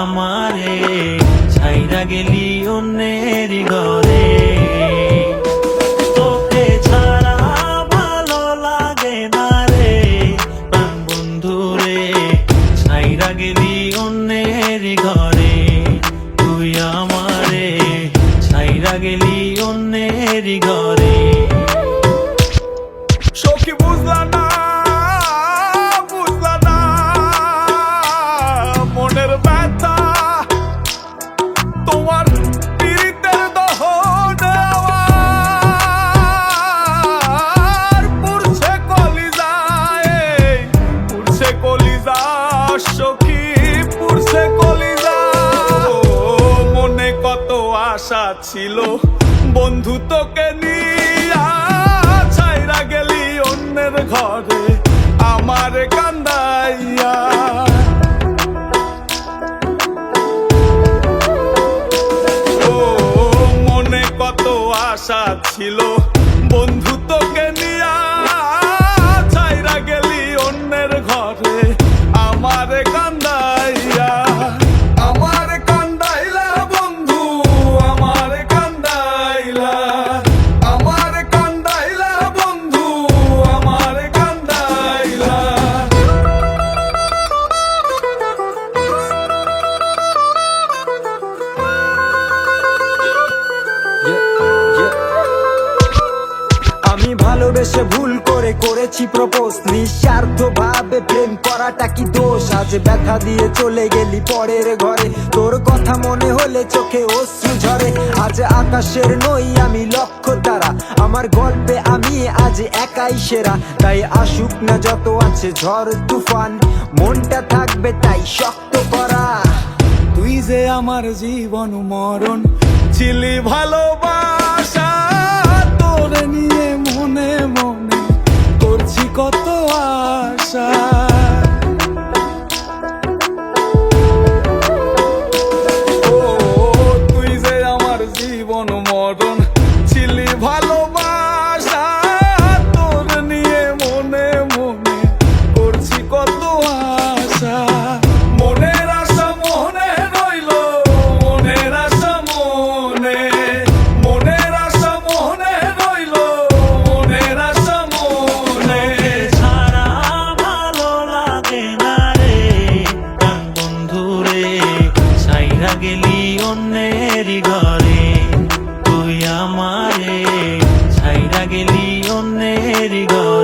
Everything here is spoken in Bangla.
আমারে ছাইরা গেলি অন্যের ঘরে। তোকে ছাড়া ভালো লাগে না রে প্রাণ বন্ধু রে, ছাইরা গেলি অন্যের ঘরে। তুই আমারে ছাইরা গেলি অন্যের ঘরে। সখী বুঝলা না, বুঝলা না মনের ব্যথা, তোমার পীড়িতের দহনে আমার পুড়ছে কলিজায়, পুড়ছে কলিজা সখী, পুড়ছে কলিজা। মনে কত আশা ছিল বন্ধু তোকে নিয়া, ছাইরা গেলি অন্যের ঘরে আমার কান্দাইয়া। ও মনে কত আশা ছিল বন্ধু তোকে নিয়া, ছাইরা গেলি অন্যের ঘরে আমার কান্দাইয়া। আমার কান্দাইলা বন্ধু, আমার কান্দাইলা, আমার কান্দাইলা বন্ধু, আমার কান্দাইলা। আমি ভালোবেসে ভুল করে করেছি প্রপোজ, নিঃস্বার্থ ভাবে প্রেম করাটা কি দোষ? আজ ব্যথা দিয়ে চলে গেলি পরের ঘরে, তোর কথা মনে হলে চোখে অশ্রু ঝরে। আজ আকাশের নই আমি লক্ষ্য তারা, আমার গল্পে আমি আজ একাই সেরা। তাই আসুক না যত আছে ঝড় তুফান, মনটা থাকবে তাই শক্ত করা। তুই যে আমার জীবন মরণ ছিলি ভালোবাসা, তোরে নিয়ে মনে মনে করছি কত আশা। ও তুই যে আমার জীবন মরণ ছিলি ভালোবাসা, তোরে নিয়ে মনে মনে করছি কত আশা। মনের আশা মনে রইল, মনের আশা মনে, মনের আশা মনে রইল, মনের আশা মনে। ছাড়া ভালো লাগে না রে প্রাণ বন্ধু রে, ছাইরা গেলি অন্যের ঘরে। তুই আমারে ছাইরা গেলি অন্যের ঘরে।